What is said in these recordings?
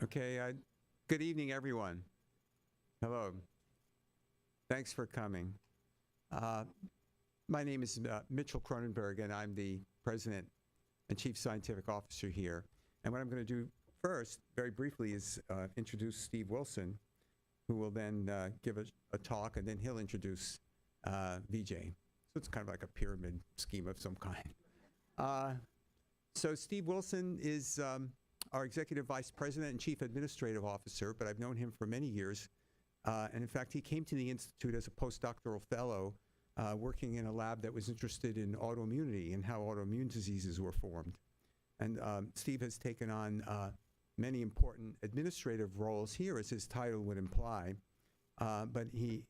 Okay, good evening, everyone. Hello. Thanks for coming. My name is Mitchell Cronenberg, and I'm the President and Chief Scientific Officer here. And what I'm going to do first, very briefly, is introduce Steve Wilson, who will then give a talk, and then he'll introduce Vijay. So it's kind of like a pyramid scheme of some kind. So Steve Wilson is our Executive Vice President and Chief Administrative Officer, but I've known him for many years. And in fact, he came to the Institute as a postdoctoral fellow, working in a lab that was interested in autoimmunity and how autoimmune diseases were formed. And Steve has taken on many important administrative roles here, as his title would imply. But he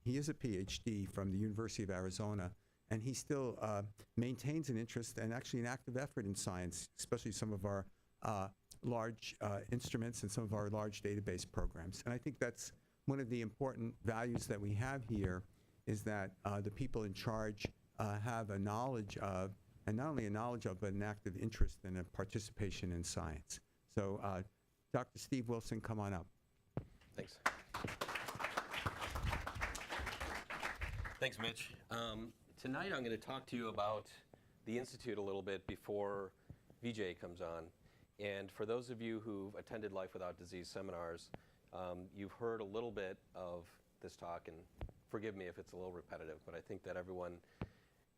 is a PhD from the University of Arizona, and he still maintains an interest and actually an active effort in science, especially some of our large instruments and some of our large database programs. And I think that's one of the important values that we have here, is that the people in charge have a knowledge of, and not only a knowledge of, but an active interest and a participation in science. So Dr. Steve Wilson, come on up. Thanks. Thanks, Mitch. Tonight I'm going to talk to you about the Institute a little bit before Vijay comes on. And for those of you who've attended Life Without Disease seminars, you've heard a little bit of this talk, and forgive me if it's a little repetitive, but I think that everyone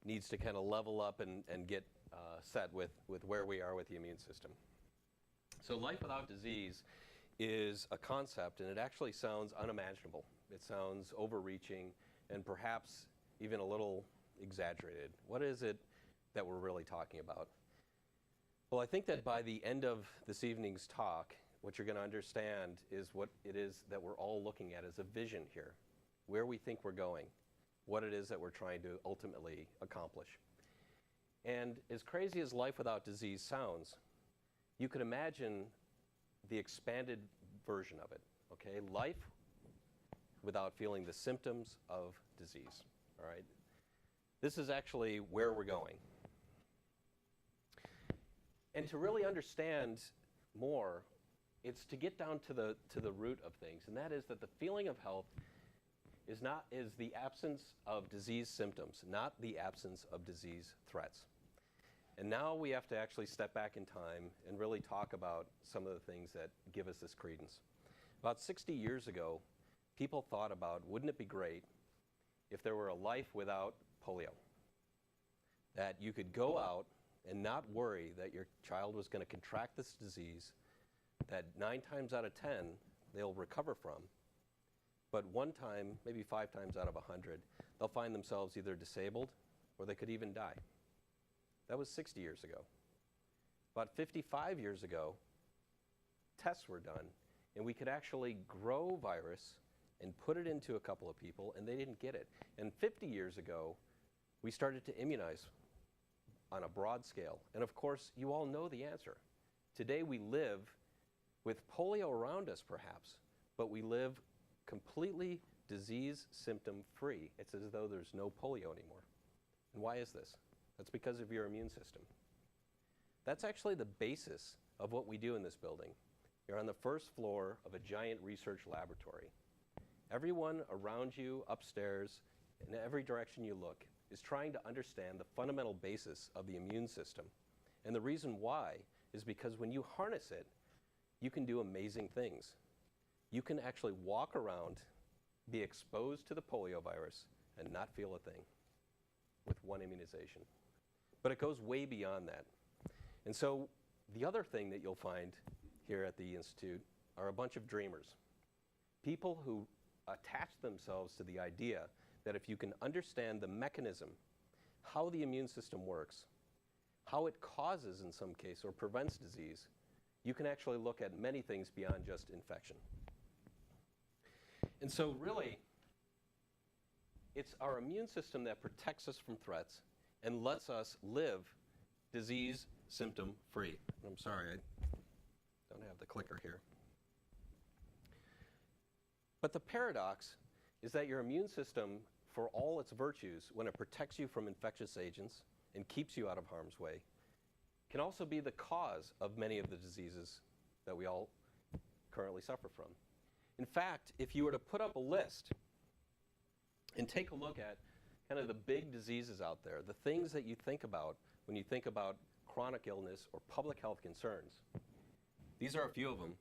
needs to kind of level up and get set with where we are with the immune system. So Life Without Disease is a concept, and it actually sounds unimaginable. It sounds overreaching and perhaps even a little exaggerated. What is it that we're really talking about? Well, I think that by the end of this evening's talk, what you're going to understand is what it is that we're all looking at as a vision here, where we think we're going, what it is that we're trying to ultimately accomplish. And as crazy as Life Without Disease sounds, you can imagine the expanded version of it, okay? Life without feeling the symptoms of disease, all right? This is actually where we're going. And to really understand more, it's to get down to the root of things, and that is that the feeling of health is the absence of disease symptoms, not the absence of disease threats. And now we have to actually step back in time and really talk about some of the things that give us this credence. About 60 years ago, people thought about, wouldn't it be great if there were a life without polio? That you could go out and not worry that your child was going to contract this disease that 9 times out of 10 they'll recover from, but 1 time, maybe 5 times out of 100, they'll find themselves either disabled or they could even die. That was 60 years ago. About 55 years ago, tests were done, and we could actually grow virus and put it into a couple of people, and they didn't get it. And 50 years ago, we started to immunize on a broad scale. And of course, you all know the answer. Today we live with polio around us, perhaps, but we live completely disease symptom free. It's as though there's no polio anymore. And why is this? That's because of your immune system. That's actually the basis of what we do in this building. You're on the first floor of a giant research laboratory. Everyone around you, upstairs, in every direction you look, is trying to understand the fundamental basis of the immune system. And the reason why is because when you harness it, you can do amazing things. You can actually walk around, be exposed to the polio virus, and not feel a thing with one immunization. But it goes way beyond that. And so the other thing that you'll find here at the Institute are a bunch of dreamers. People who attach themselves to the idea that if you can understand the mechanism, how the immune system works, how it causes in some case or prevents disease, you can actually look at many things beyond just infection. And so really, it's our immune system that protects us from threats and lets us live disease symptom free. I'm sorry, I don't have the clicker here. But the paradox is that your immune system, for all its virtues, when it protects you from infectious agents and keeps you out of harm's way, can also be the cause of many of the diseases that we all currently suffer from. In fact, if you were to put up a list and take a look at kind of the big diseases out there, the things that you think about when you think about chronic illness or public health concerns, these are a few of them.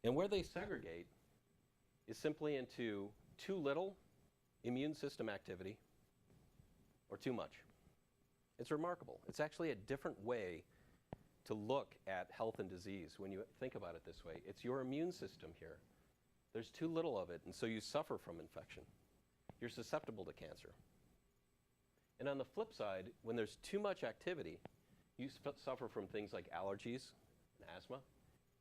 And where they segregate is simply into too little immune system activity or too much. It's remarkable. It's actually a different way to look at health and disease when you think about it this way. It's your immune system here. There's too little of it, and so you suffer from infection. You're susceptible to cancer. And on the flip side, when there's too much activity, you suffer from things like allergies, and asthma,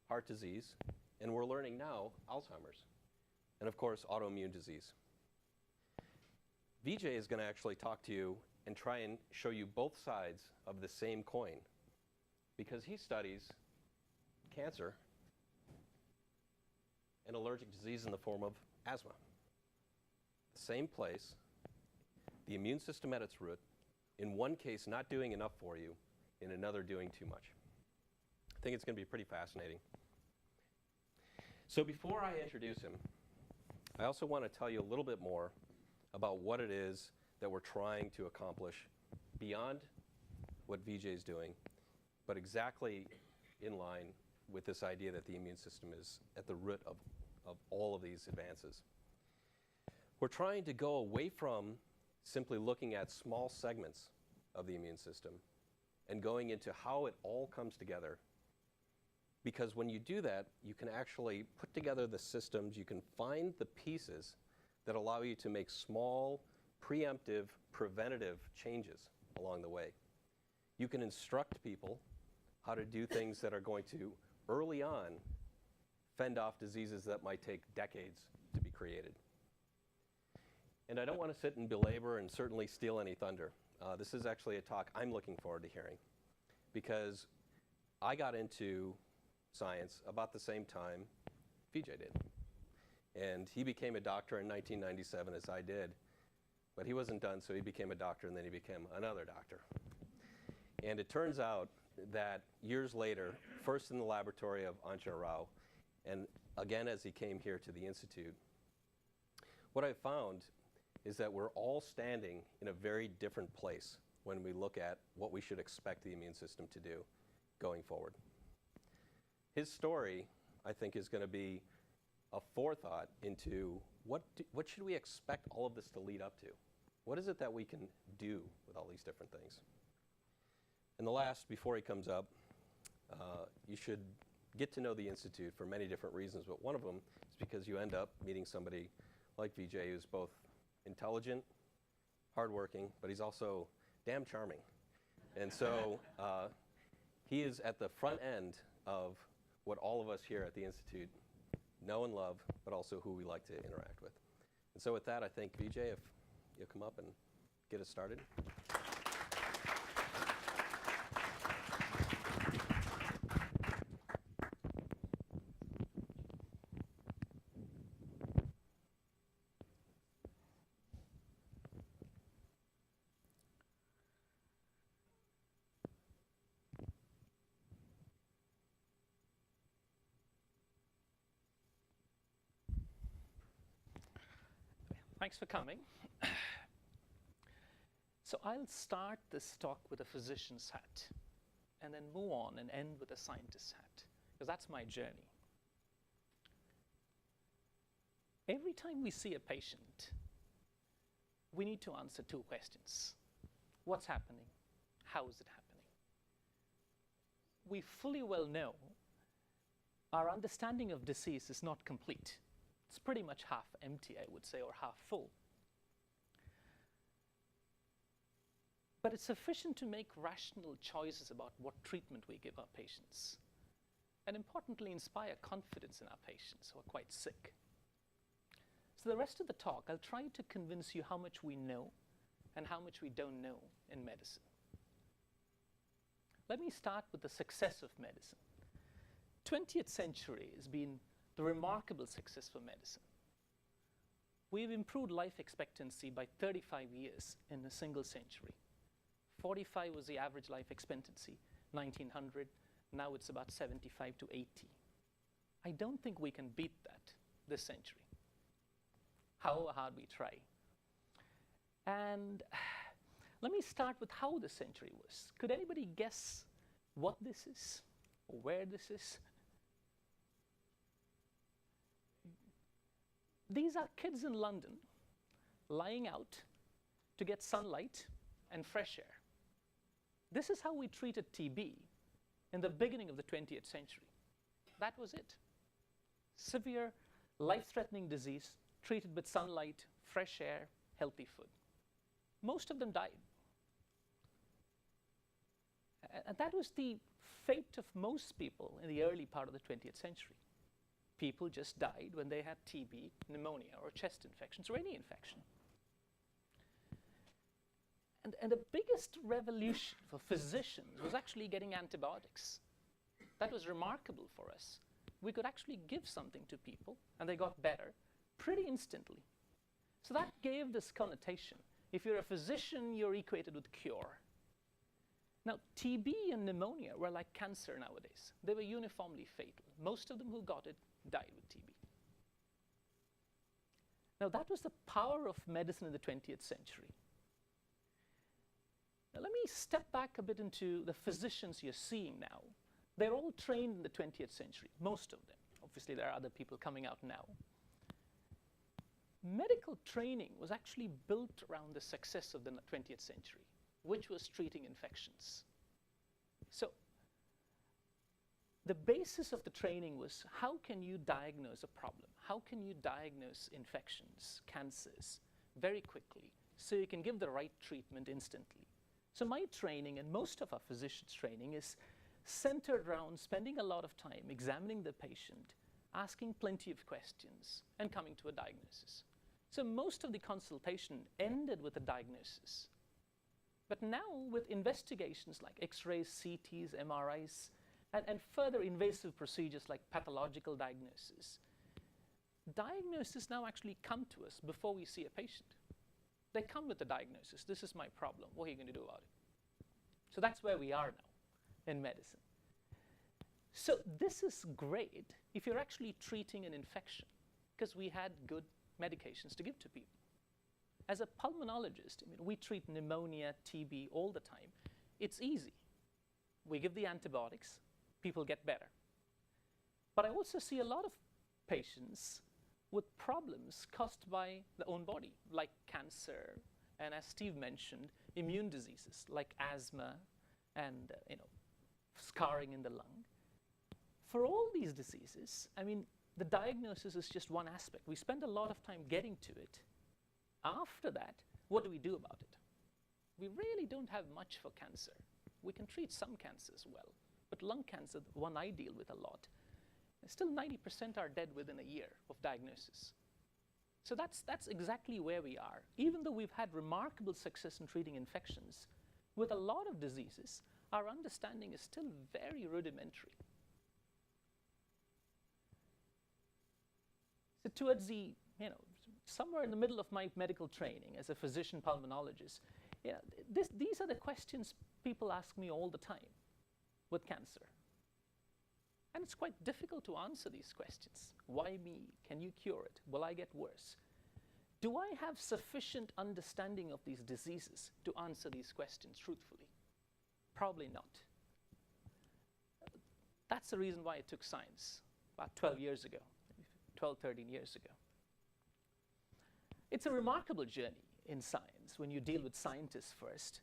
heart disease, and we're learning now Alzheimer's, and of course autoimmune disease. Vijay is going to actually talk to you and try and show you both sides of the same coin, because he studies cancer and allergic disease in the form of asthma. The same place, the immune system at its root, in one case not doing enough for you, in another doing too much. I think it's going to be pretty fascinating. So before I introduce him, I also want to tell you a little bit more about what it is that we're trying to accomplish beyond what Vijay is doing, but exactly in line with this idea that the immune system is at the root of all of these advances. We're trying to go away from simply looking at small segments of the immune system and going into how it all comes together. Because when you do that, you can actually put together the systems, you can find the pieces that allow you to make small, preemptive, preventative changes along the way. You can instruct people how to do things that are going to, early on, fend off diseases that might take decades to be created. And I don't want to sit and belabor and certainly steal any thunder. This is actually a talk I'm looking forward to hearing, because I got into science about the same time Vijay did. And he became a doctor in 1997, as I did. But he wasn't done, so he became a doctor, and then he became another doctor. And it turns out that years later, first in the laboratory of Ansha Rao, and again as he came here to the Institute, what I found is that we're all standing in a very different place when we look at what we should expect the immune system to do going forward. His story, I think, is going to be a forethought into what should we expect all of this to lead up to? What is it that we can do with all these different things? And the last, before he comes up, you should get to know the Institute for many different reasons, but one of them is because you end up meeting somebody like Vijay who's both intelligent, hardworking, but he's also damn charming. And so he is at the front end of what all of us here at the Institute know and love, but also who we like to interact with. And so with that, I think, Vijay, if you'll come up and get us started. Thanks for coming. So I'll start this talk with a physician's hat and then move on and end with a scientist's hat, because that's my journey. Every time we see a patient, we need to answer two questions. What's happening? How is it happening? We fully well know our understanding of disease is not complete. It's pretty much half empty, I would say, or half full. But it's sufficient to make rational choices about what treatment we give our patients, and importantly, inspire confidence in our patients who are quite sick. So the rest of the talk, I'll try to convince you how much we know and how much we don't know in medicine. Let me start with the success of medicine. 20th century has been the remarkable success for medicine. We've improved life expectancy by 35 years in a single century. 45 was the average life expectancy, 1900. Now it's about 75 to 80. I don't think we can beat that this century, however hard we try. And let me start with how the century was. Could anybody guess what this is or where this is? These are kids in London lying out to get sunlight and fresh air. This is how we treated TB in the beginning of the 20th century. That was it. Severe, life-threatening disease treated with sunlight, fresh air, healthy food. Most of them died. And that was the fate of most people in the early part of the 20th century. People just died when they had TB, pneumonia, or chest infections, or any infection. And the biggest revolution for physicians was actually getting antibiotics. That was remarkable for us. We could actually give something to people, and they got better pretty instantly. So that gave this connotation. If you're a physician, you're equated with cure. Now, TB and pneumonia were like cancer nowadays. They were uniformly fatal. Most of them who got it died with TB. Now, that was the power of medicine in the 20th century. Now, let me step back a bit into the physicians you're seeing now. They're all trained in the 20th century, most of them. Obviously, there are other people coming out now. Medical training was actually built around the success of the 20th century, which was treating infections. So the basis of the training was, how can you diagnose a problem? How can you diagnose infections, cancers, very quickly, so you can give the right treatment instantly? So my training, and most of our physicians' training, is centered around spending a lot of time examining the patient, asking plenty of questions, and coming to a diagnosis. So most of the consultation ended with a diagnosis. But now with investigations like X-rays, CTs, MRIs, and further invasive procedures like pathological diagnosis, diagnoses now actually come to us before we see a patient. They come with a diagnosis. This is my problem. What are you going to do about it? So that's where we are now in medicine. So this is great if you're actually treating an infection, because we had good medications to give to people. As a pulmonologist, we treat pneumonia, TB all the time. It's easy. We give the antibiotics, people get better. But I also see a lot of patients with problems caused by the own body, like cancer, and as Steve mentioned, immune diseases like asthma and scarring in the lung. For all these diseases, the diagnosis is just one aspect. We spend a lot of time getting to it. After that, what do we do about it? We really don't have much for cancer. We can treat some cancers well, but lung cancer, the one I deal with a lot, still 90% are dead within a year of diagnosis. So that's exactly where we are. Even though we've had remarkable success in treating infections, with a lot of diseases, our understanding is still very rudimentary. So towards the, somewhere in the middle of my medical training as a physician pulmonologist, these are the questions people ask me all the time with cancer. And it's quite difficult to answer these questions. Why me? Can you cure it? Will I get worse? Do I have sufficient understanding of these diseases to answer these questions truthfully? Probably not. That's the reason why I took science about 12 years ago, 12, 13 years ago. It's a remarkable journey in science when you deal with scientists first.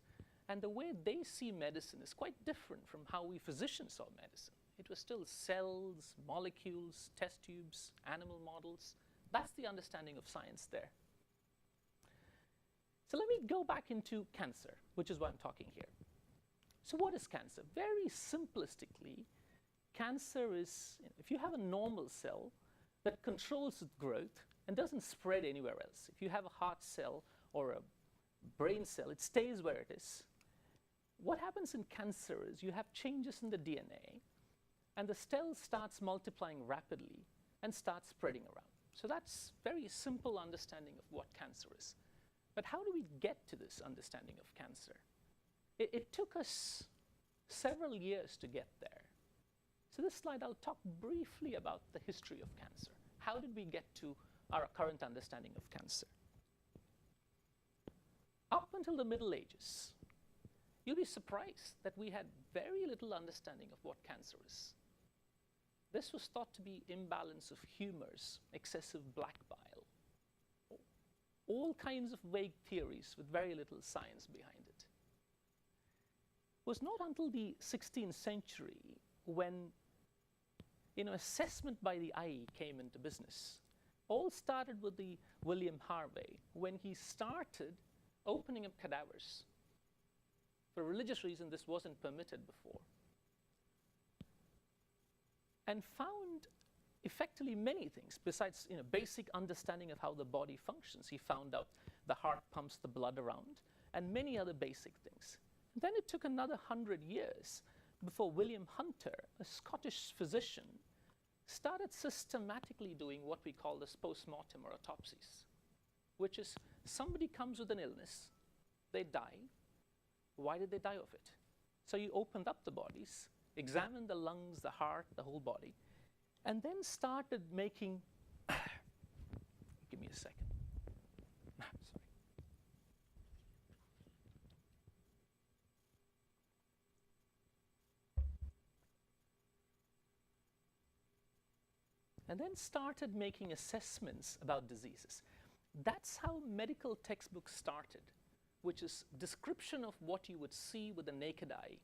And the way they see medicine is quite different from how we physicians saw medicine. It was still cells, molecules, test tubes, animal models. That's the understanding of science there. So let me go back into cancer, which is why I'm talking here. So what is cancer? Very simplistically, cancer is, if you have a normal cell that controls its growth and doesn't spread anywhere else. If you have a heart cell or a brain cell, it stays where it is. What happens in cancer is you have changes in the DNA, and the cell starts multiplying rapidly and starts spreading around. So that's very simple understanding of what cancer is. But how do we get to this understanding of cancer? It took us several years to get there. So this slide, I'll talk briefly about the history of cancer. How did we get to our current understanding of cancer? Up until the Middle Ages, you'll be surprised that we had very little understanding of what cancer is. This was thought to be imbalance of humors, excessive black bile, all kinds of vague theories with very little science behind it. It was not until the 16th century when assessment by the eye came into business. All started with the William Harvey when he started opening up cadavers. For religious reasons, this wasn't permitted before. And found effectively many things besides basic understanding of how the body functions. He found out the heart pumps the blood around and many other basic things. And then it took another 100 years before William Hunter, a Scottish physician, started systematically doing what we call this post-mortem or autopsies, which is somebody comes with an illness, they die. Why did they die of it? So you opened up the bodies, examined the lungs, the heart, the whole body, and then started making, give me a second. Sorry. And then started making assessments about diseases. That's how medical textbooks started, which is description of what you would see with the naked eye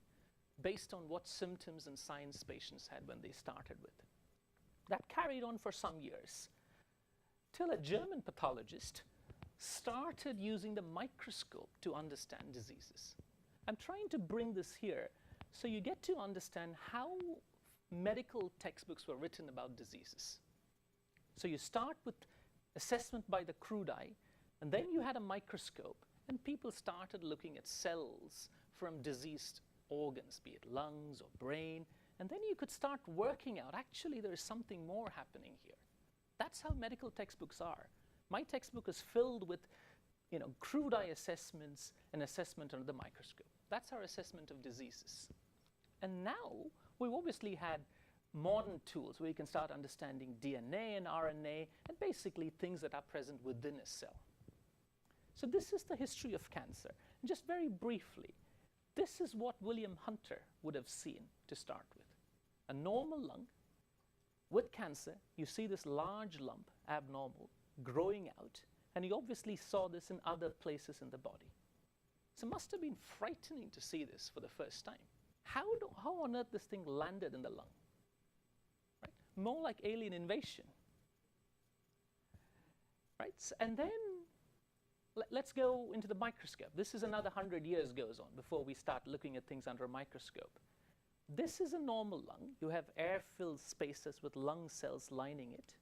based on what symptoms and signs patients had when they started with. That carried on for some years, till a German pathologist started using the microscope to understand diseases. I'm trying to bring this here so you get to understand how medical textbooks were written about diseases. So you start with assessment by the crude eye, and then you had a microscope, and people started looking at cells from diseased organs, be it lungs or brain, and then you could start working out, actually there is something more happening here. That's how medical textbooks are. My textbook is filled with crude eye assessments and assessment under the microscope. That's our assessment of diseases. And now we've obviously had modern tools where you can start understanding DNA and RNA and basically things that are present within a cell. So this is the history of cancer. And just very briefly, this is what William Hunter would have seen to start with. A normal lung with cancer, you see this large lump, abnormal, growing out, and he obviously saw this in other places in the body. So it must have been frightening to see this for the first time. How on earth this thing landed in the lung? Right? More like alien invasion. Right? And then let's go into the microscope. This is another 100 years goes on before we start looking at things under a microscope. This is a normal lung. You have air-filled spaces with lung cells lining it.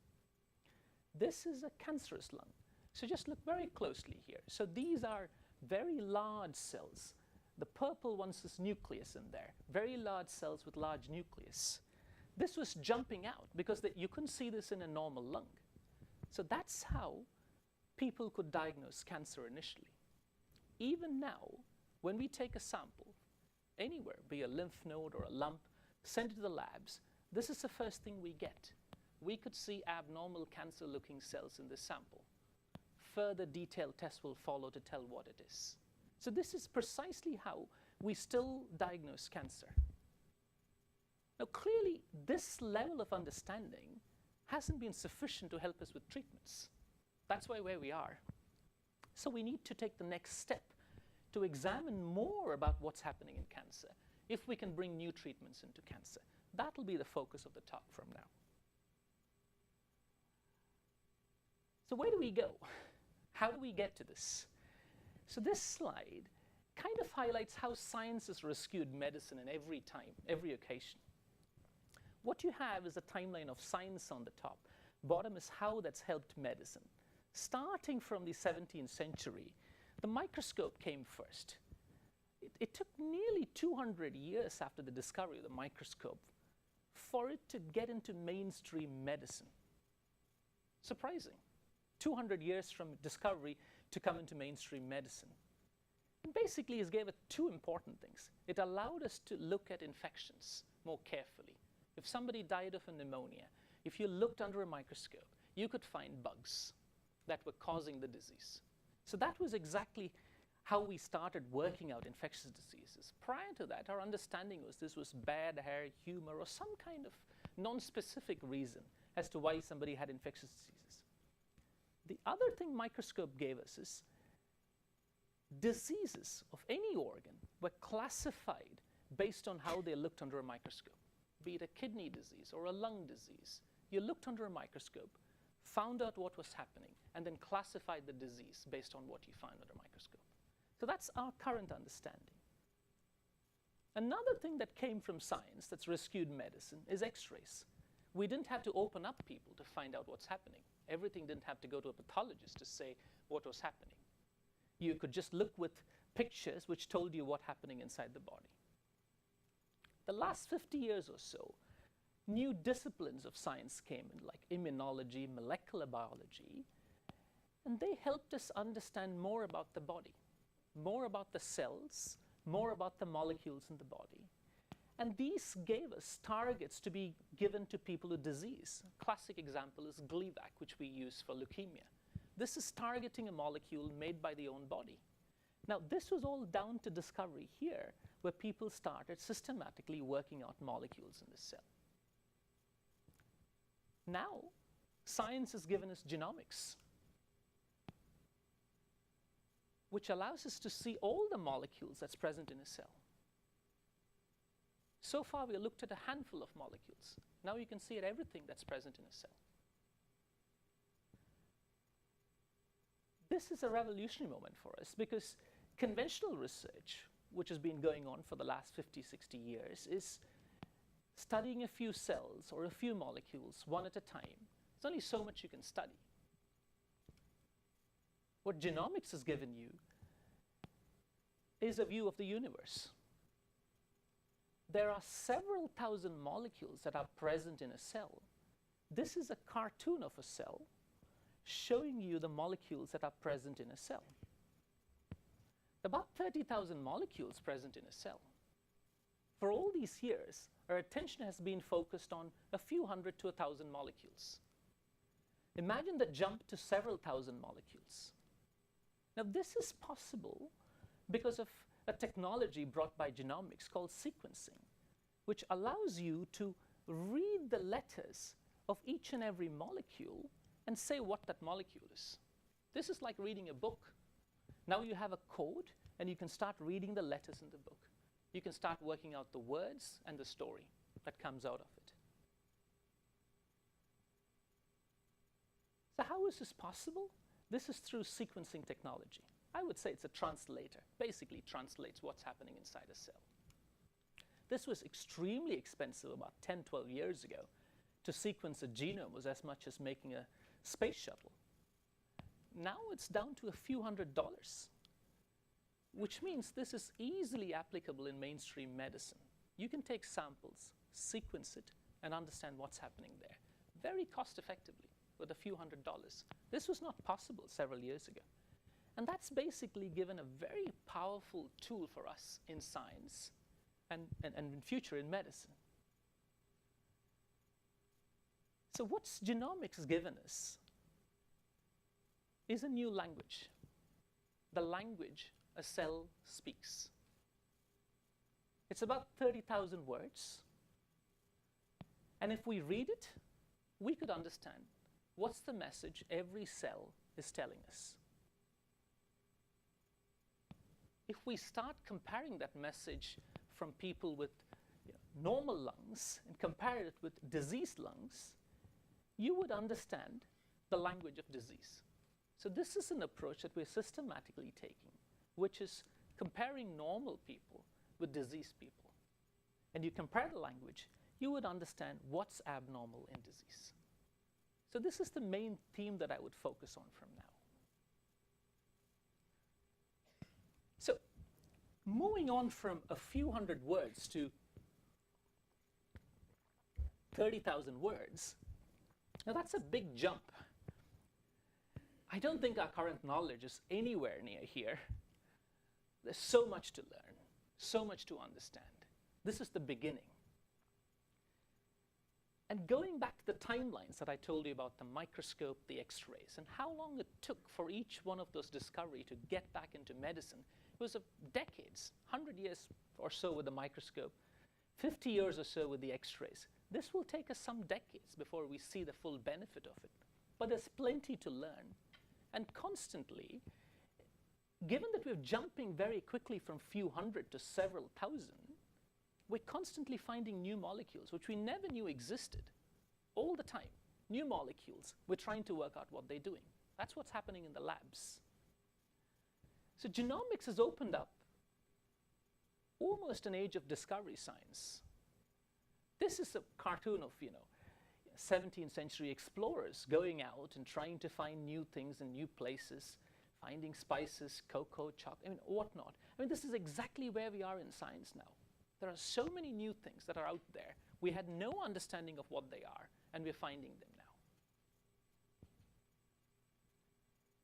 This is a cancerous lung. So just look very closely here. So these are very large cells. The purple ones is nucleus in there. Very large cells with large nucleus. This was jumping out because you couldn't see this in a normal lung. So that's how people could diagnose cancer initially. Even now, when we take a sample, anywhere, be a lymph node or a lump, send it to the labs, this is the first thing we get. We could see abnormal cancer-looking cells in this sample. Further detailed tests will follow to tell what it is. So this is precisely how we still diagnose cancer. Now clearly, this level of understanding hasn't been sufficient to help us with treatments. That's where we are. So we need to take the next step to examine more about what's happening in cancer, if we can bring new treatments into cancer. That'll be the focus of the talk from now. So where do we go? How do we get to this? So this slide kind of highlights how science has rescued medicine in every time, every occasion. What you have is a timeline of science on the top. Bottom is how that's helped medicine. Starting from the 17th century, the microscope came first. It took nearly 200 years after the discovery of the microscope for it to get into mainstream medicine. Surprising. 200 years from discovery to come into mainstream medicine. And basically, it gave it two important things. It allowed us to look at infections more carefully. If somebody died of a pneumonia, if you looked under a microscope, you could find bugs that were causing the disease. So that was exactly how we started working out infectious diseases. Prior to that, our understanding was this was bad hair, humor, or some kind of non-specific reason as to why somebody had infectious diseases. The other thing microscope gave us is diseases of any organ were classified based on how they looked under a microscope, be it a kidney disease or a lung disease. You looked under a microscope, found out what was happening, and then classified the disease based on what you find under a microscope. So that's our current understanding. Another thing that came from science that's rescued medicine is X-rays. We didn't have to open up people to find out what's happening. Everything didn't have to go to a pathologist to say what was happening. You could just look with pictures which told you what's happening inside the body. The last 50 years or so, new disciplines of science came in, like immunology, molecular biology, and they helped us understand more about the body, more about the cells, more about the molecules in the body. And these gave us targets to be given to people with disease. A classic example is Gleevec, which we use for leukemia. This is targeting a molecule made by the own body. Now, this was all down to discovery here, where people started systematically working out molecules in the cell. Now, science has given us genomics, which allows us to see all the molecules that's present in a cell. So far, we looked at a handful of molecules. Now you can see at everything that's present in a cell. This is a revolutionary moment for us because conventional research, which has been going on for the last 50, 60 years, is studying a few cells or a few molecules one at a time. There's only so much you can study. What genomics has given you is a view of the universe. There are several thousand molecules that are present in a cell. This is a cartoon of a cell showing you the molecules that are present in a cell. About 30,000 molecules present in a cell. For all these years, our attention has been focused on a few hundred to 1,000 molecules. Imagine the jump to several thousand molecules. Now, this is possible because of a technology brought by genomics called sequencing, which allows you to read the letters of each and every molecule and say what that molecule is. This is like reading a book. Now you have a code, and you can start reading the letters in the book. You can start working out the words and the story that comes out of it. So how is this possible? This is through sequencing technology. I would say it's a translator, basically translates what's happening inside a cell. This was extremely expensive about 10, 12 years ago. To sequence a genome was as much as making a space shuttle. Now it's down to a few $100s, which means this is easily applicable in mainstream medicine. You can take samples, sequence it, and understand what's happening there very cost effectively with a few $100s. This was not possible several years ago. And that's basically given a very powerful tool for us in science and in future in medicine. So what's genomics given us is a new language, the language a cell speaks. It's about 30,000 words. And if we read it, we could understand what's the message every cell is telling us. If we start comparing that message from people with normal lungs and compare it with diseased lungs, you would understand the language of disease. So this is an approach that we're systematically taking, which is comparing normal people with diseased people. And you compare the language, you would understand what's abnormal in disease. So this is the main theme that I would focus on from now. So moving on from a few hundred words to 30,000 words, now that's a big jump. I don't think our current knowledge is anywhere near here. There's so much to learn, so much to understand. This is the beginning. And going back to the timelines that I told you about, the microscope, the X-rays, and how long it took for each one of those discoveries to get back into medicine, it was decades, 100 years or so with the microscope, 50 years or so with the X-rays. This will take us some decades before we see the full benefit of it. But there's plenty to learn. And constantly, given that we're jumping very quickly from few hundred to several thousand, we're constantly finding new molecules which we never knew existed. All the time, new molecules, we're trying to work out what they're doing. That's what's happening in the labs. So genomics has opened up almost an age of discovery science. This is a cartoon of, 17th century explorers going out and trying to find new things in new places, finding spices, cocoa, chocolate, whatnot. This is exactly where we are in science now. There are so many new things that are out there. We had no understanding of what they are, and we're finding them now.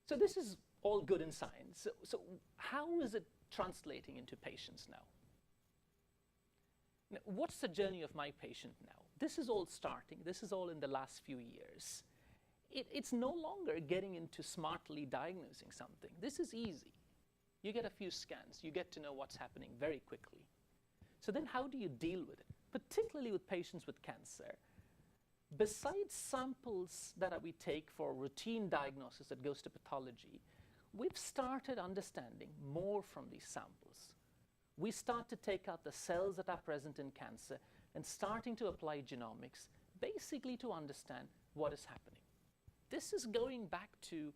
So this is all good in science. So how is it translating into patients now? Now, what's the journey of my patient now? This is all starting. This is all in the last few years. It's no longer getting into smartly diagnosing something. This is easy. You get a few scans. You get to know what's happening very quickly. So then how do you deal with it? Particularly with patients with cancer. Besides samples that we take for routine diagnosis that goes to pathology, we've started understanding more from these samples. We start to take out the cells that are present in cancer and starting to apply genomics, basically to understand what is happening. This is going back to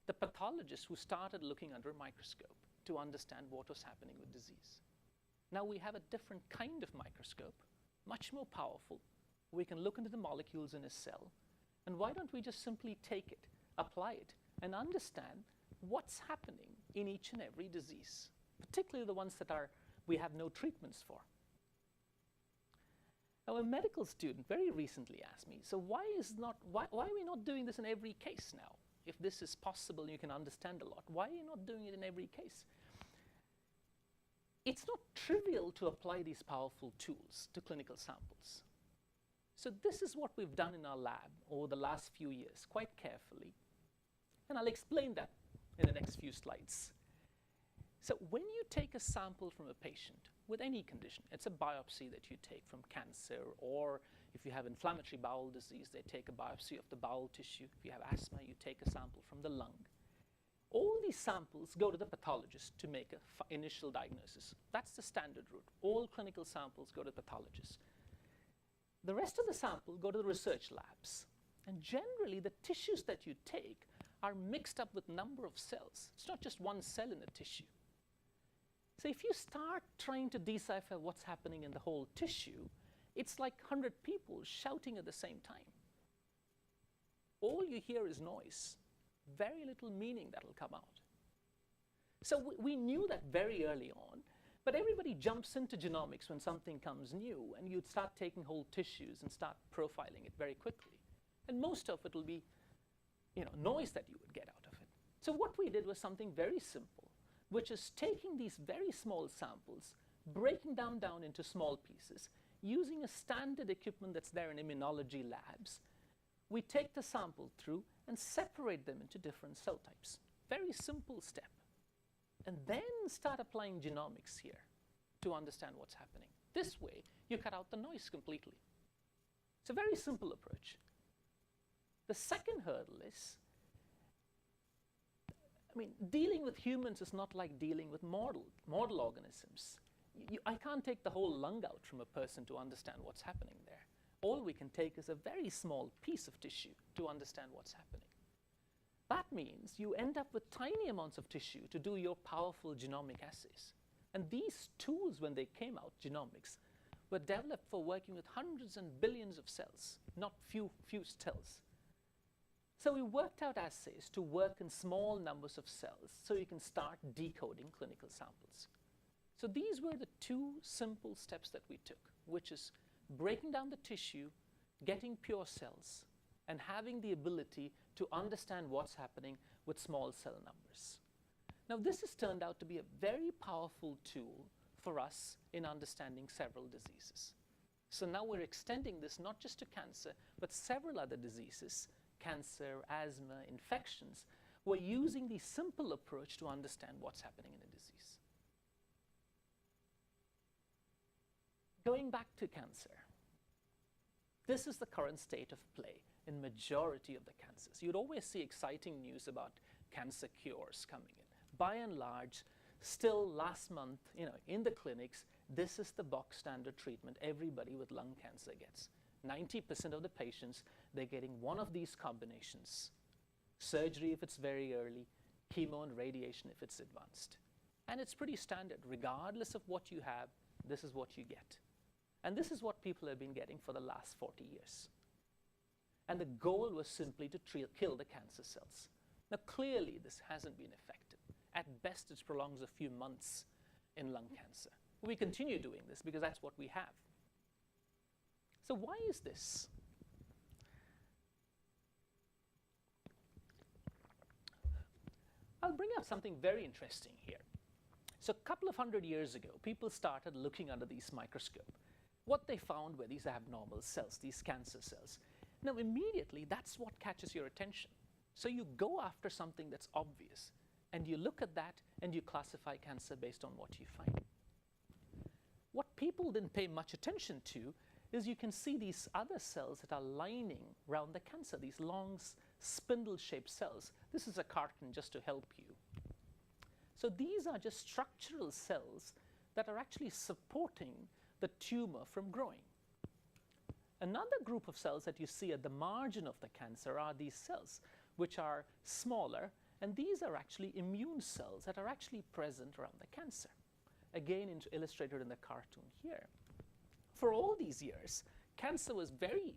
the pathologists who started looking under a microscope to understand what was happening with disease. Now we have a different kind of microscope, much more powerful. We can look into the molecules in a cell. And why don't we just simply take it, apply it, and understand what's happening in each and every disease, particularly the ones that we have no treatments for. Now, a medical student very recently asked me, so why are we not doing this in every case now? If this is possible and you can understand a lot, why are you not doing it in every case? It's not trivial to apply these powerful tools to clinical samples. So this is what we've done in our lab over the last few years, quite carefully. And I'll explain that in the next few slides. So when you take a sample from a patient with any condition, it's a biopsy that you take from cancer, or if you have inflammatory bowel disease, they take a biopsy of the bowel tissue. If you have asthma, you take a sample from the lung. All these samples go to the pathologist to make an initial diagnosis. That's the standard route. All clinical samples go to the pathologist. The rest of the sample go to the research labs. And generally, the tissues that you take are mixed up with number of cells. It's not just one cell in a tissue. So if you start trying to decipher what's happening in the whole tissue, it's like 100 people shouting at the same time. All you hear is noise. Very little meaning that will come out. So we knew that very early on, but everybody jumps into genomics when something comes new, and you'd start taking whole tissues and start profiling it very quickly. And most of it will be noise that you would get out of it. So what we did was something very simple, which is taking these very small samples, breaking them down into small pieces, using a standard equipment that's there in immunology labs. We take the sample through and separate them into different cell types. Very simple step. And then start applying genomics here to understand what's happening. This way, you cut out the noise completely. It's a very simple approach. The second hurdle is, dealing with humans is not like dealing with model organisms. I can't take the whole lung out from a person to understand what's happening there. All we can take is a very small piece of tissue to understand what's happening. That means you end up with tiny amounts of tissue to do your powerful genomic assays. And these tools, when they came out, genomics, were developed for working with hundreds and billions of cells, not few cells. So we worked out assays to work in small numbers of cells so you can start decoding clinical samples. So these were the two simple steps that we took, which is breaking down the tissue, getting pure cells, and having the ability to understand what's happening with small cell numbers. Now, this has turned out to be a very powerful tool for us in understanding several diseases. So now we're extending this not just to cancer, but several other diseases, cancer, asthma, infections. We're using the simple approach to understand what's happening in a disease. Going back to cancer, this is the current state of play in majority of the cancers. You'd always see exciting news about cancer cures coming in. By and large, still last month, in the clinics, this is the box standard treatment everybody with lung cancer gets. 90% of the patients, they're getting one of these combinations. Surgery if it's very early, chemo and radiation if it's advanced. And it's pretty standard. Regardless of what you have, this is what you get. And this is what people have been getting for the last 40 years. And the goal was simply to kill the cancer cells. Now, clearly, this hasn't been effective. At best, it prolongs a few months in lung cancer. We continue doing this because that's what we have. So why is this? I'll bring up something very interesting here. So a couple of 100 years ago, people started looking under this microscope. What they found were these abnormal cells, these cancer cells. Now, immediately, that's what catches your attention. So you go after something that's obvious, and you look at that, and you classify cancer based on what you find. What people didn't pay much attention to is you can see these other cells that are lining around the cancer, these long spindle-shaped cells. This is a cartoon just to help you. So these are just structural cells that are actually supporting the tumor from growing. Another group of cells that you see at the margin of the cancer are these cells, which are smaller, and these are actually immune cells that are actually present around the cancer. Again, illustrated in the cartoon here. For all these years, cancer was very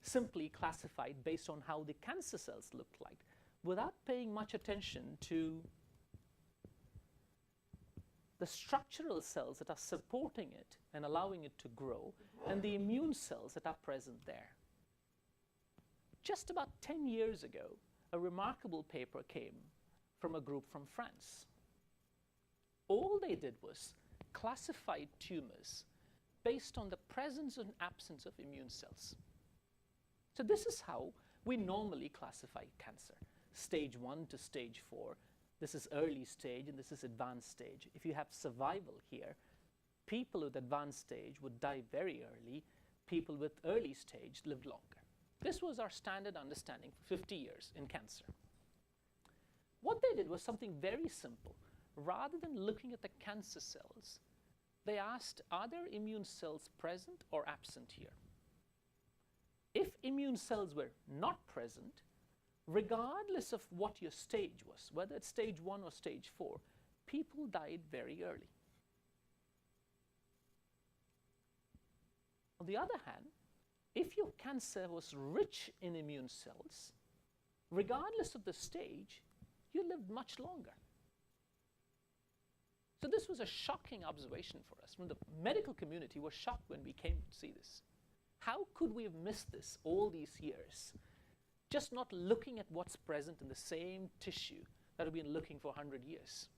simply classified based on how the cancer cells looked like, without paying much attention to the structural cells that are supporting it and allowing it to grow, and the immune cells that are present there. Just about 10 years ago, a remarkable paper came from a group from France. All they did was classified tumors based on the presence and absence of immune cells. So this is how we normally classify cancer. Stage 1 to stage 4. This is early stage and this is advanced stage. If you have survival here, people with advanced stage would die very early. People with early stage lived longer. This was our standard understanding for 50 years in cancer. What they did was something very simple. Rather than looking at the cancer cells, they asked, are there immune cells present or absent here? If immune cells were not present, regardless of what your stage was, whether it's stage 1 or stage 4, people died very early. On the other hand, if your cancer was rich in immune cells, regardless of the stage, you lived much longer. So this was a shocking observation for us. When the medical community was shocked when we came to see this. How could we have missed this all these years? Just not looking at what's present in the same tissue that we've been looking for 100 years.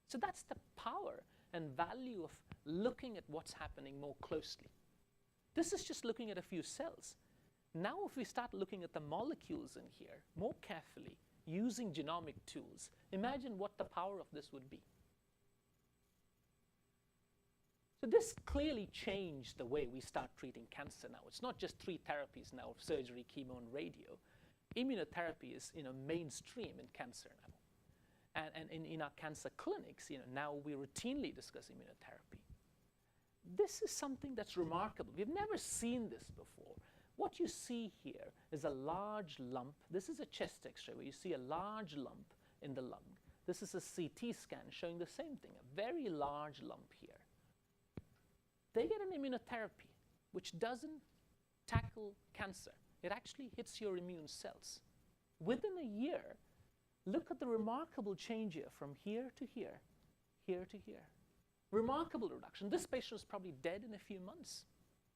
So that's the power and value of looking at what's happening more closely. This is just looking at a few cells. Now if we start looking at the molecules in here more carefully, using genomic tools, imagine what the power of this would be. So this clearly changed the way we start treating cancer now. It's not just 3 therapies now of surgery, chemo, and radio. Immunotherapy is mainstream in cancer now. And in our cancer clinics, now we routinely discuss immunotherapy. This is something that's remarkable. We've never seen this before. What you see here is a large lump. This is a chest X-ray where you see a large lump in the lung. This is a CT scan showing the same thing, a very large lump here. They get an immunotherapy, which doesn't tackle cancer. It actually hits your immune cells. Within a year, look at the remarkable change here from here to here, here to here. Remarkable reduction. This patient was probably dead in a few months.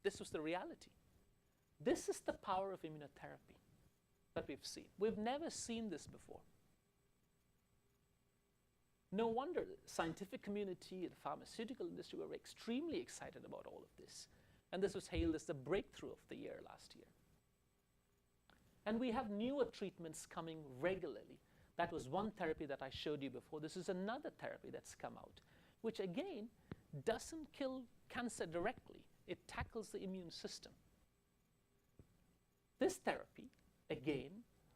This was the reality. This is the power of immunotherapy that we've seen. We've never seen this before. No wonder the scientific community and the pharmaceutical industry were extremely excited about all of this. And this was hailed as the breakthrough of the year last year. And we have newer treatments coming regularly. That was one therapy that I showed you before. This is another therapy that's come out, which again doesn't kill cancer directly. It tackles the immune system. This therapy, again,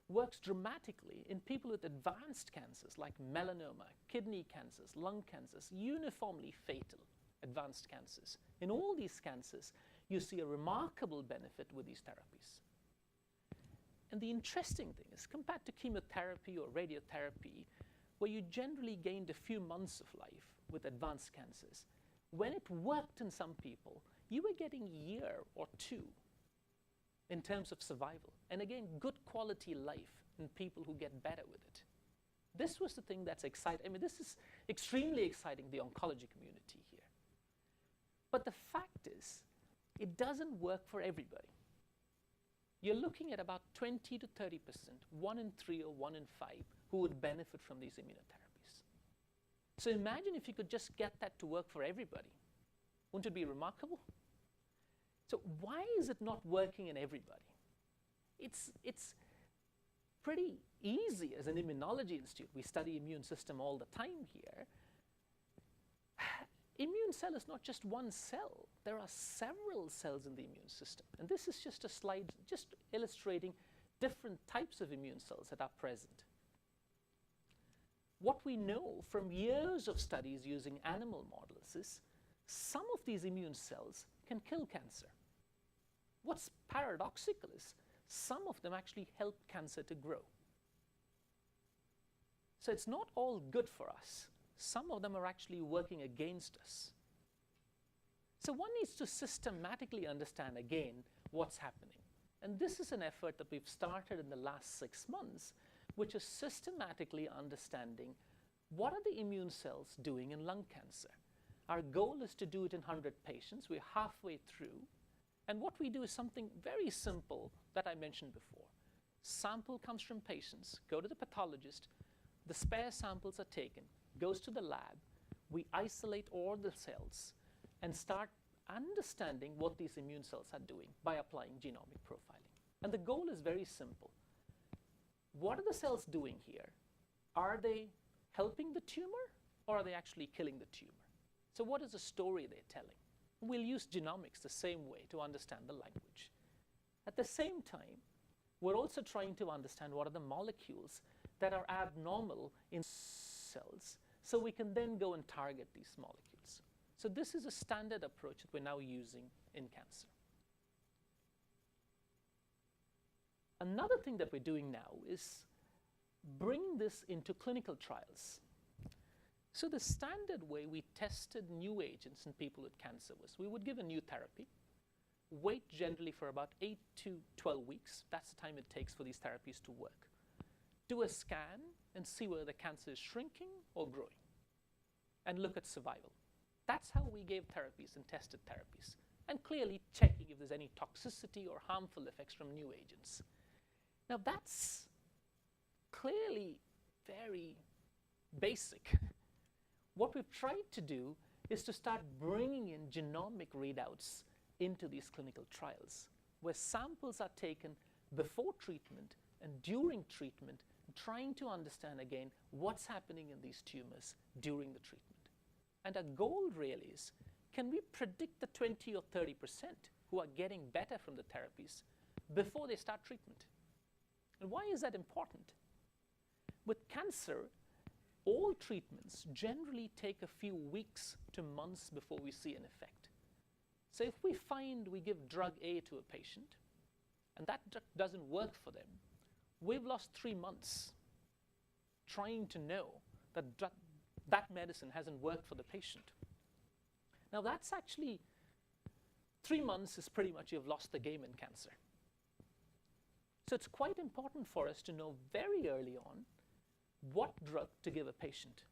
works dramatically in people with advanced cancers like melanoma, kidney cancers, lung cancers, uniformly fatal advanced cancers. In all these cancers, you see a remarkable benefit with these therapies. And the interesting thing is, compared to chemotherapy or radiotherapy, where you generally gained a few months of life with advanced cancers, when it worked in some people, you were getting a year or two in terms of survival. And again, good quality life in people who get better with it. This was the thing that's exciting. I mean, this is extremely exciting, the oncology community here. But the fact is, it doesn't work for everybody. You're looking at about 20 to 30%, 1 in 3 or 1 in 5, who would benefit from these immunotherapies. So imagine if you could just get that to work for everybody. Wouldn't it be remarkable? So why is it not working in everybody? It's pretty easy as an immunology institute. We study immune system all the time here. Immune cell is not just one cell. There are several cells in the immune system. And this is just a slide just illustrating different types of immune cells that are present. What we know from years of studies using animal models is some of these immune cells can kill cancer. What's paradoxical is some of them actually help cancer to grow. So it's not all good for us. Some of them are actually working against us. So one needs to systematically understand again what's happening. And this is an effort that we've started in the last 6 months, which is systematically understanding what are the immune cells doing in lung cancer. Our goal is to do it in 100 patients. We're halfway through. And what we do is something very simple that I mentioned before. Sample comes from patients, go to the pathologist, the spare samples are taken, goes to the lab, we isolate all the cells and start understanding what these immune cells are doing by applying genomic profiling. And the goal is very simple. What are the cells doing here? Are they helping the tumor or are they actually killing the tumor? So what is the story they're telling? We'll use genomics the same way to understand the language. At the same time, we're also trying to understand what are the molecules that are abnormal in cells, so we can then go and target these molecules. So this is a standard approach that we're now using in cancer. Another thing that we're doing now is bringing this into clinical trials. So the standard way we tested new agents in people with cancer was we would give a new therapy, wait generally for about 8 to 12 weeks. That's the time it takes for these therapies to work. Do a scan and see whether the cancer is shrinking or growing, and look at survival. That's how we gave therapies and tested therapies, and clearly checking if there's any toxicity or harmful effects from new agents. Now that's clearly very basic. What we've tried to do is to start bringing in genomic readouts into these clinical trials, where samples are taken before treatment and during treatment, trying to understand again what's happening in these tumors during the treatment. And our goal really is, can we predict the 20 or 30% who are getting better from the therapies before they start treatment? And why is that important? With cancer, all treatments generally take a few weeks to months before we see an effect. So if we find we give drug A to a patient, and that drug doesn't work for them, we've lost 3 months trying to know that that medicine hasn't worked for the patient. Now that's actually, 3 months is pretty much you've lost the game in cancer. So it's quite important for us to know very early on what drug to give a patient.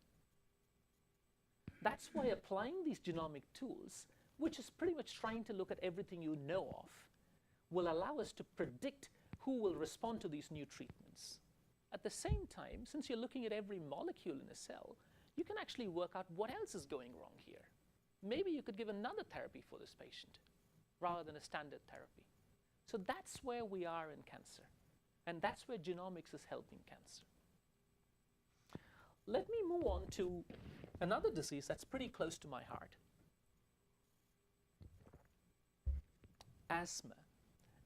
That's why applying these genomic tools, which is pretty much trying to look at everything you know of, will allow us to predict who will respond to these new treatments. At the same time, since you're looking at every molecule in a cell, you can actually work out what else is going wrong here. Maybe you could give another therapy for this patient. rather than a standard therapy. So that's where we are in cancer. And that's where genomics is helping cancer. Let me move on to another disease that's pretty close to my heart. Asthma.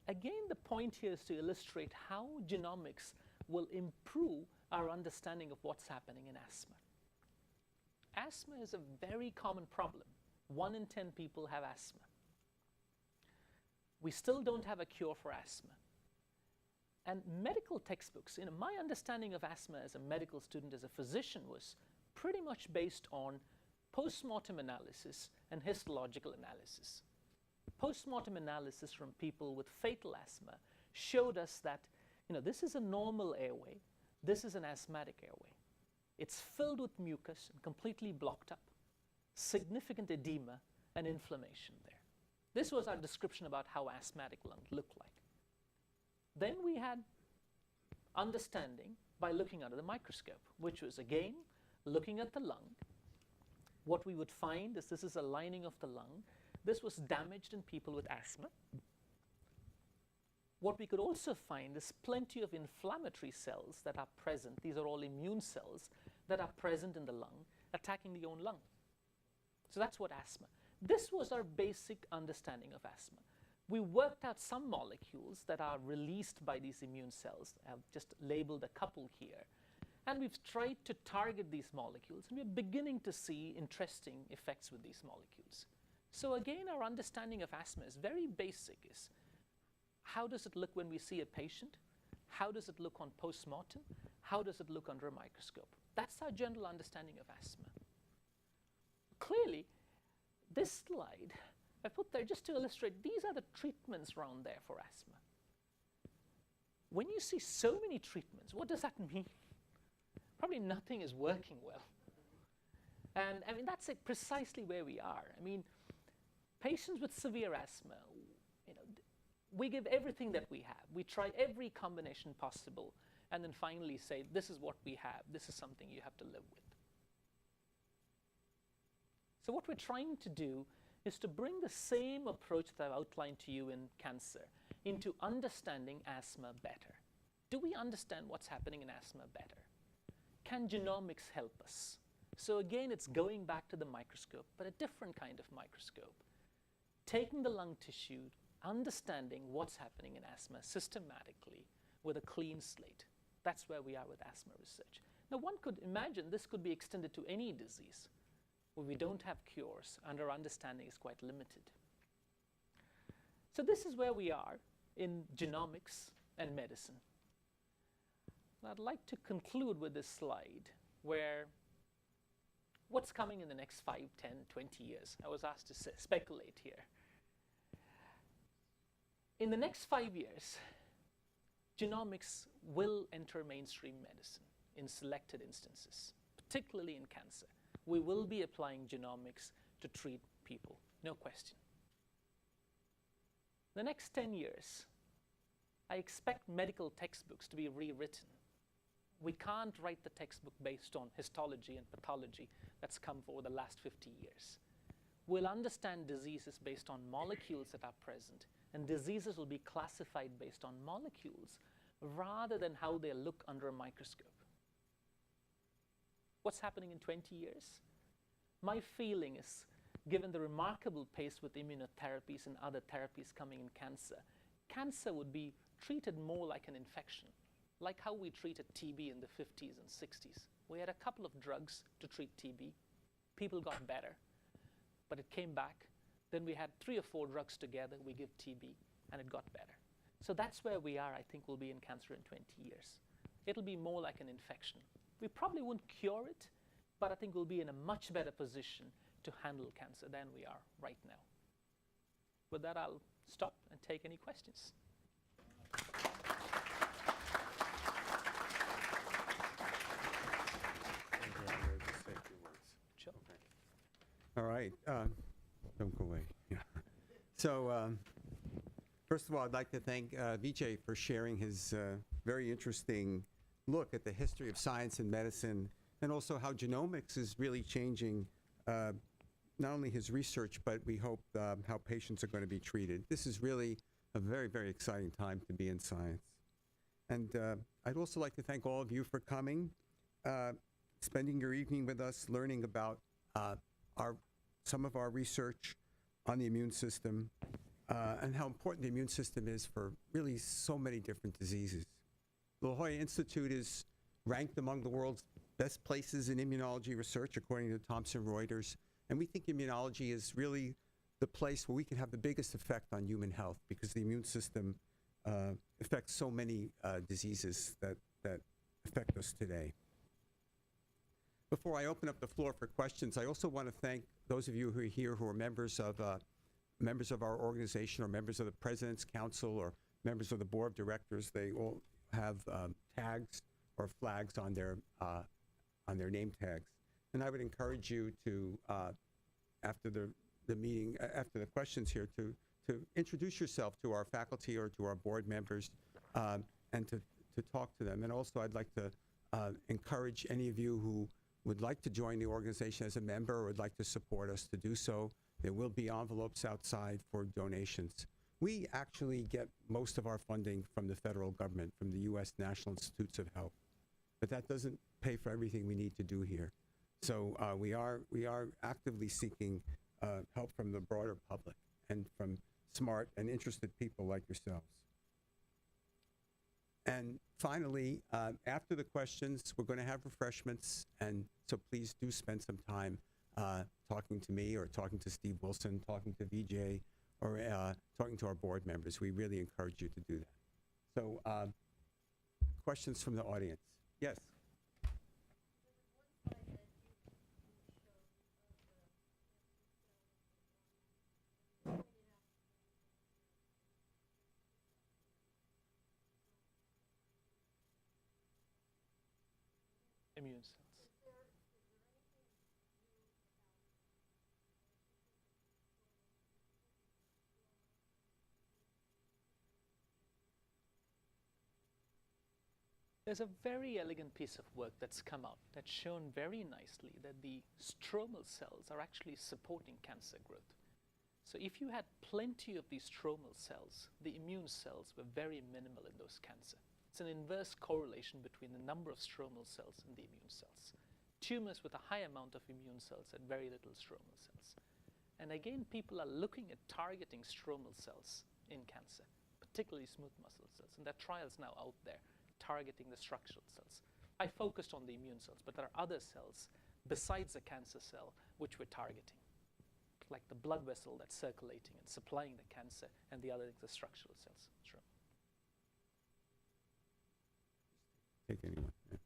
Again, the point here is to illustrate how genomics will improve our understanding of what's happening in asthma. Asthma is a very common problem. 1 in 10 people have asthma. We still don't have a cure for asthma. And medical textbooks, my understanding of asthma as a medical student, as a physician, was pretty much based on post-mortem analysis and histological analysis. Post-mortem analysis from people with fatal asthma showed us that this is a normal airway, this is an asthmatic airway. It's filled with mucus and completely blocked up, significant edema and inflammation there. This was our description about how asthmatic lungs look like. Then we had understanding by looking under the microscope, which was again looking at the lung. What we would find is this is a lining of the lung. This was damaged in people with asthma. What we could also find is plenty of inflammatory cells that are present. These are all immune cells that are present in the lung, attacking the own lung. So that's what asthma. This was our basic understanding of asthma. We worked out some molecules that are released by these immune cells. I've just labeled a couple here. And we've tried to target these molecules, and we're beginning to see interesting effects with these molecules. So again, our understanding of asthma is very basic. Is how does it look when we see a patient? How does it look on post-mortem? How does it look under a microscope? That's our general understanding of asthma. Clearly, this slide I put there just to illustrate these are the treatments around there for asthma. When you see so many treatments, what does that mean? Probably nothing is working well. And I mean, that's precisely where we are. I mean, patients with severe asthma, we give everything that we have. We try every combination possible, and then finally say, this is what we have. This is something you have to live with. So what we're trying to do is to bring the same approach that I've outlined to you in cancer into understanding asthma better. Do we understand what's happening in asthma better? Can genomics help us? So again, it's going back to the microscope, but a different kind of microscope. Taking the lung tissue, understanding what's happening in asthma systematically with a clean slate. That's where we are with asthma research. Now, one could imagine this could be extended to any disease where we don't have cures and our understanding is quite limited. So this is where we are in genomics and medicine. I'd like to conclude with this slide where what's coming in the next 5, 10, 20 years? I was asked to speculate here. In the next 5 years, genomics will enter mainstream medicine in selected instances, particularly in cancer. We will be applying genomics to treat people, no question. The next 10 years, I expect medical textbooks to be rewritten. We can't write the textbook based on histology and pathology that's come for the last 50 years. We'll understand diseases based on molecules that are present, and diseases will be classified based on molecules rather than how they look under a microscope. What's happening in 20 years? My feeling is, given the remarkable pace with immunotherapies and other therapies coming in cancer, cancer would be treated more like an infection, like how we treated TB in the 50s and 60s. We had a couple of drugs to treat TB. People got better, but it came back. Then we had 3 or 4 drugs together. We give TB, and it got better. So that's where we are, I think, we'll be in cancer in 20 years. It'll be more like an infection. We probably won't cure it, but I think we'll be in a much better position to handle cancer than we are right now. With that, I'll stop and take any questions. Sure. Okay. All right. Don't go away. Yeah. So first of all, I'd like to thank Vijay for sharing his very interesting look at the history of science and medicine, and also how genomics is really changing not only his research, but we hope how patients are going to be treated. This is really a very, very exciting time to be in science. And I'd also like to thank all of you for coming, spending your evening with us, learning about some of our research on the immune system and how important the immune system is for really so many different diseases. The La Jolla Institute is ranked among the world's best places in immunology research, according to Thomson Reuters. And we think immunology is really the place where we can have the biggest effect on human health, because the immune system affects so many diseases that affect us today. Before I open up the floor for questions, I also want to thank those of you who are here who are members of our organization, or members of the President's Council, or members of the Board of Directors. They all have tags or flags on their name tags. And I would encourage you to, after the meeting, after the questions here, to introduce yourself to our faculty or to our board members, and to talk to them. And also, I'd like to encourage any of you who would like to join the organization as a member or would like to support us to do so. There will be envelopes outside for donations. We actually get most of our funding from the federal government, from the U.S. National Institutes of Health. But that doesn't pay for everything we need to do here. So we are actively seeking help from the broader public and from smart and interested people like yourselves. And finally, after the questions, we're going to have refreshments, and so please do spend some time talking to me, or talking to Steve Wilson, talking to Vijay, or talking to our board members. We really encourage you to do that. So questions from the audience? Yes. Immune cells. There's a very elegant piece of work that's come out that's shown very nicely that the stromal cells are actually supporting cancer growth. So if you had plenty of these stromal cells, the immune cells were very minimal in those cancer. It's an inverse correlation between the number of stromal cells and the immune cells. Tumors with a high amount of immune cells had very little stromal cells. And again, people are looking at targeting stromal cells in cancer, particularly smooth muscle cells. And there are trials now out there targeting the structural cells. I focused on the immune cells, but there are other cells besides the cancer cell which we're targeting, like the blood vessel that's circulating and supplying the cancer, and the other things, the structural cells. Sure. Take anyone. Yeah.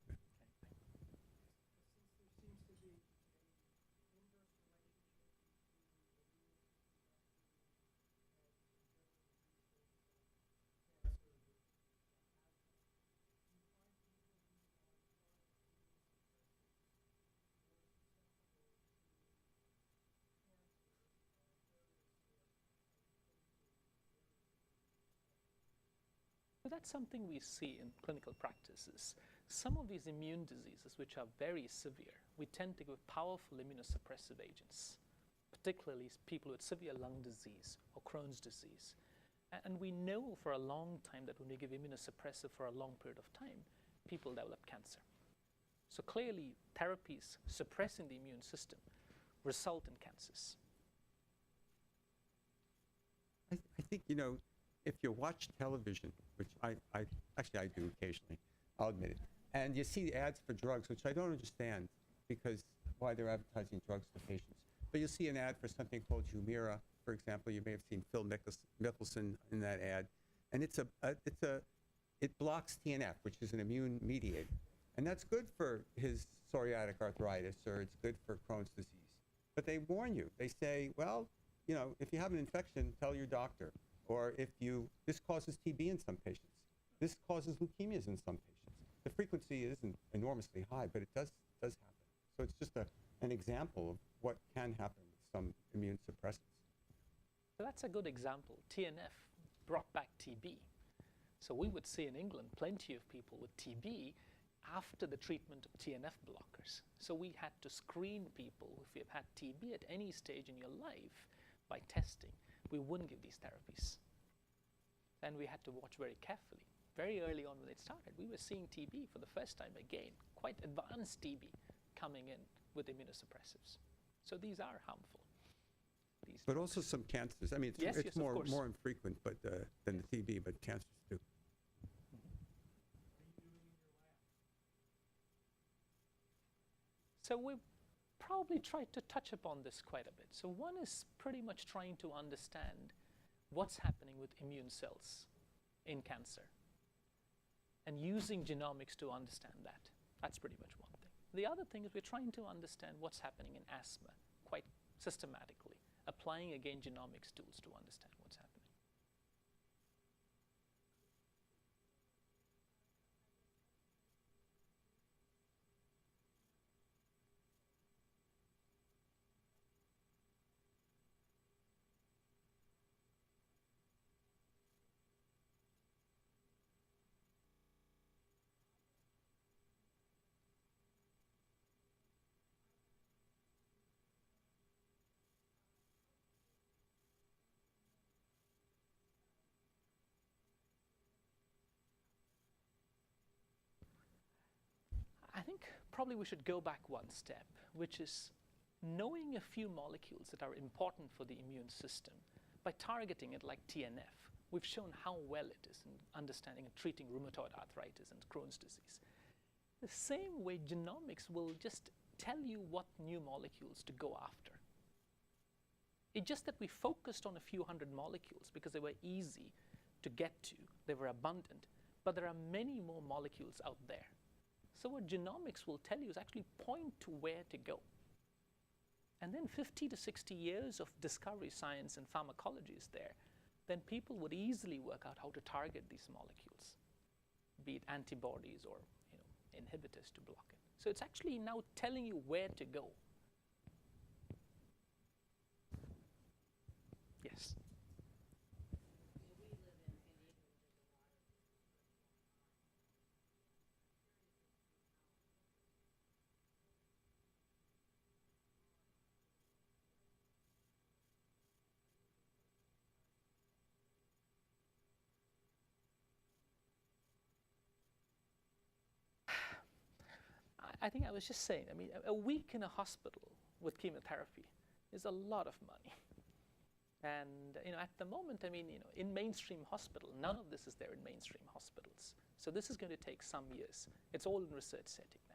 So that's something we see in clinical practices. Some of these immune diseases, which are very severe, we tend to give powerful immunosuppressive agents, particularly people with severe lung disease or Crohn's disease. And we know for a long time that when we give immunosuppressive for a long period of time, people develop cancer. So clearly, therapies suppressing the immune system result in cancers. I think, you know, if you watch television, which I do occasionally, I'll admit it, and you see ads for drugs, which I don't understand because why they're advertising drugs to patients. But you'll see an ad for something called Humira, for example. You may have seen Phil Mickelson in that ad, and it blocks TNF, which is an immune mediator, and that's good for his psoriatic arthritis, or it's good for Crohn's disease. But they warn you. They say, well, you know, if you have an infection, tell your doctor. Or this causes TB in some patients. This causes leukemias in some patients. The frequency isn't enormously high, but it does happen. So it's just an example of what can happen with some immune suppressants. So that's a good example. TNF brought back TB. So we would see in England plenty of people with TB after the treatment of TNF blockers. So we had to screen people if you've had TB at any stage in your life by testing. We wouldn't give these therapies. And we had to watch very carefully. Very early on when it started, we were seeing TB for the first time again, quite advanced TB coming in with immunosuppressives. So these are harmful. But also some cancers. I mean, Yes, it's yes, of more course. infrequent than the TB, but cancers too. So we probably tried to touch upon this quite a bit. So one is pretty much trying to understand what's happening with immune cells in cancer and using genomics to understand that. That's pretty much one thing. The other thing is we're trying to understand what's happening in asthma quite systematically, applying again genomics tools to understand what's happening. I think probably we should go back one step, which is knowing a few molecules that are important for the immune system. By targeting it like TNF, we've shown how well it is in understanding and treating rheumatoid arthritis and Crohn's disease. The same way genomics will just tell you what new molecules to go after. It's just that we focused on a few hundred molecules because they were easy to get to, they were abundant, but there are many more molecules out there. So what genomics will tell you is actually point to where to go. And then 50 to 60 years of discovery science and pharmacology is there, then people would easily work out how to target these molecules, be it antibodies or inhibitors to block it. So it's actually now telling you where to go. Yes. I think I was just saying, I mean, a week in a hospital with chemotherapy is a lot of money. And at the moment, I mean, in mainstream hospital, none of this is there in mainstream hospitals. So this is going to take some years. It's all in research setting now.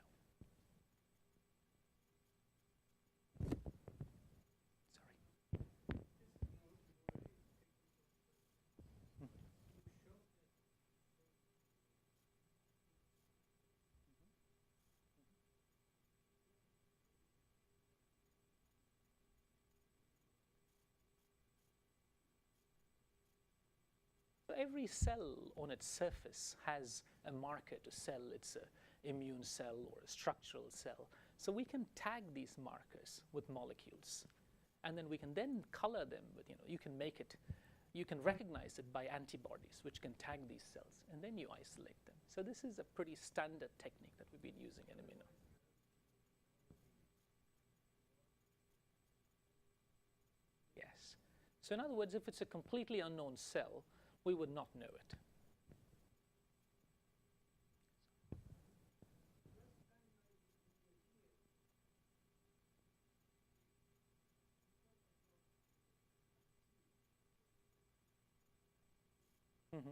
Sorry. Every cell on its surface has a marker to sell. It's an immune cell or a structural cell. So we can tag these markers with molecules. And then we can then color them with, you can recognize it by antibodies, which can tag these cells. And then you isolate them. So this is a pretty standard technique that we've been using in immuno. Yes. So in other words, if it's a completely unknown cell, we would not know it. Mm-hmm.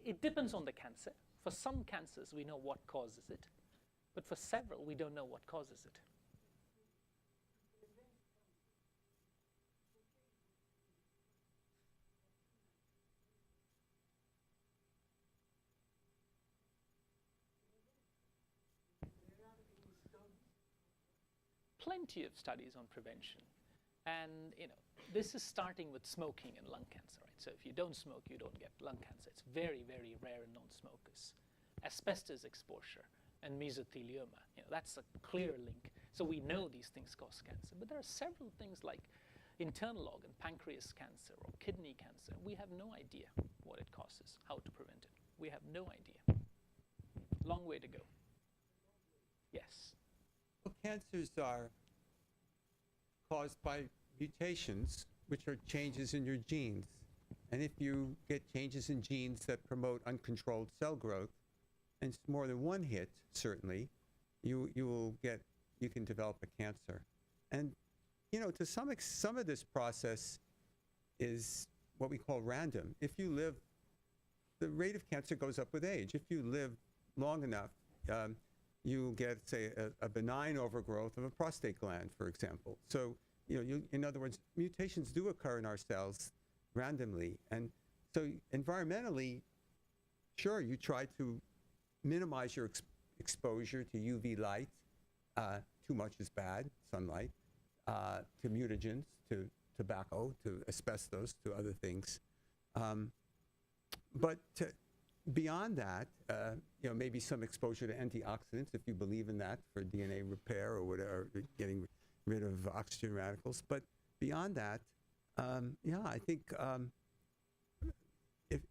It depends on the cancer. For some cancers, we know what causes it. But for several, we don't know what causes it. Plenty of studies on prevention. And this is starting with smoking and lung cancer, right? So if you don't smoke, you don't get lung cancer. It's very, very rare in non-smokers. Asbestos exposure and mesothelioma, that's a clear link. So we know these things cause cancer, but there are several things like internal organ, pancreas cancer or kidney cancer. We have no idea what it causes, how to prevent it. We have no idea. Long way to go. Yes. Well, cancers are caused by mutations, which are changes in your genes. And if you get changes in genes that promote uncontrolled cell growth, and it's more than one hit, certainly, you can develop a cancer. And to some of this process is what we call random. If you live, the rate of cancer goes up with age. If you live long enough, you get, say, a benign overgrowth of a prostate gland, for example. So, in other words, mutations do occur in our cells randomly. And so environmentally, sure, you try to minimize your exposure to UV light. Too much is bad, sunlight, to mutagens, to tobacco, to asbestos, to other things. But beyond that, maybe some exposure to antioxidants, if you believe in that, for DNA repair or whatever, getting rid of oxygen radicals. But beyond that, I think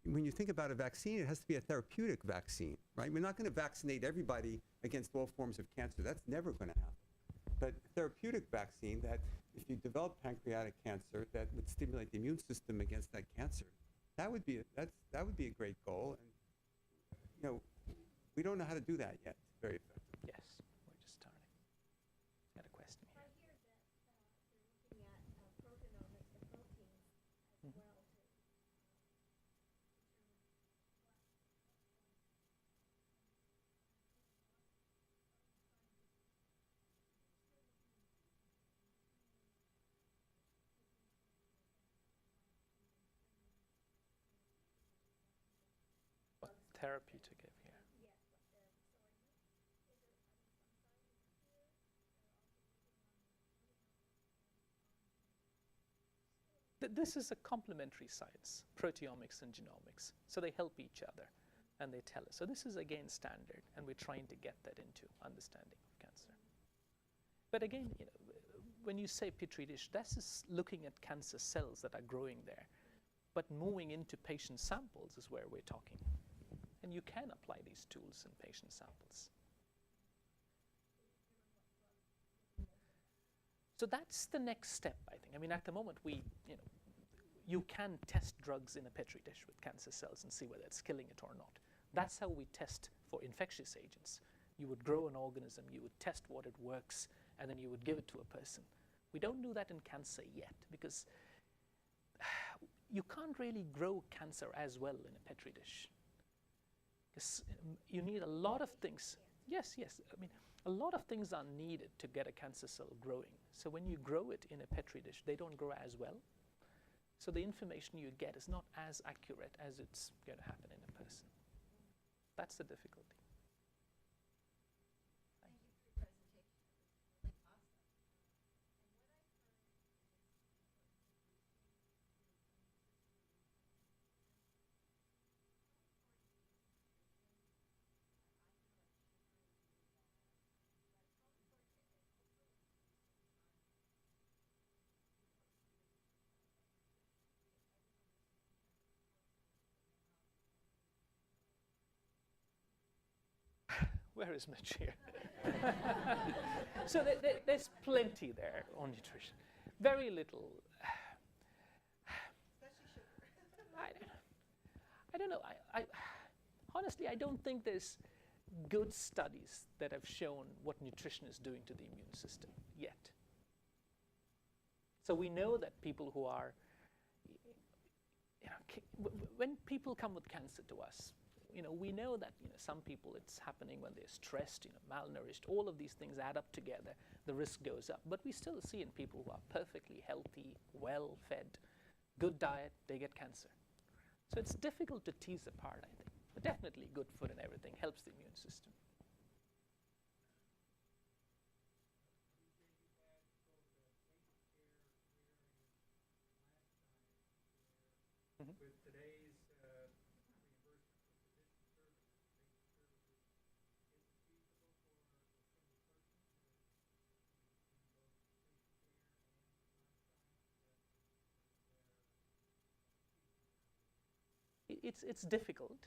when you think about a vaccine, it has to be a therapeutic vaccine, right? We're not going to vaccinate everybody against all forms of cancer. That's never going to happen. But therapeutic vaccine that, if you develop pancreatic cancer, that would stimulate the immune system against that cancer, that would be a great goal. And we don't know how to do that yet very effectively. Yes, we're just starting. Got a question here. I hear that they're looking at proteomics, the proteins as well to What therapy to give here? This is a complementary science, proteomics and genomics. So they help each other and they tell us. So this is again standard, and we're trying to get that into understanding of cancer. But again, when you say petri dish, this is looking at cancer cells that are growing there. But moving into patient samples is where we're talking. And you can apply these tools in patient samples. So that's the next step, I think. I mean, at the moment, you can test drugs in a petri dish with cancer cells and see whether it's killing it or not. That's how we test for infectious agents. You would grow an organism, you would test what it works, and then you would give it to a person. We don't do that in cancer yet, because you can't really grow cancer as well in a petri dish. Because you need a lot of things. Yes. I mean, a lot of things are needed to get a cancer cell growing. So when you grow it in a petri dish, they don't grow as well. So the information you get is not as accurate as it's going to happen in a person. That's the difficulty. thank you for your presentation. It was really awesome. And what I've heard Where is Mitch here? So there's plenty there on nutrition. Very little. I don't know. Honestly, I don't think there's good studies that have shown what nutrition is doing to the immune system yet. So we know that people who are, when people come with cancer to us, we know that some people it's happening when they're stressed, malnourished. All of these things add up together. The risk goes up. But we still see in people who are perfectly healthy, well-fed, good diet, they get cancer. So it's difficult to tease apart, I think. But definitely good food and everything helps the immune system. Mhm. with today's reimbursement for physician services, patient services, is it feasible for a single person to in both patient care and life science It's difficult,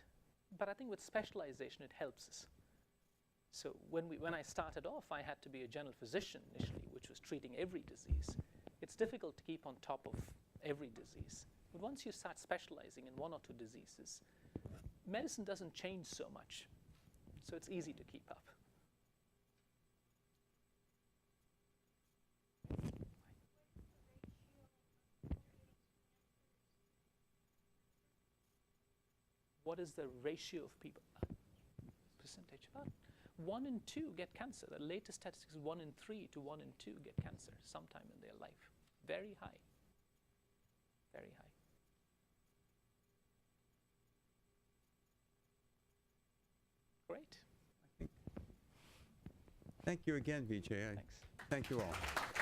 but I think with specialization it helps us. So when I started off, I had to be a general physician initially, which was treating every disease. It's difficult to keep on top of every disease. But once you start specializing in one or two diseases, medicine doesn't change so much. So it's easy to keep up. What is the ratio of people? Percentage? About 1 in 2 get cancer. The latest statistics is 1 in 3 to 1 in 2 get cancer sometime in their life. Very high. Very high. Great. Thank you again, Vijay. Thanks. Thank you all.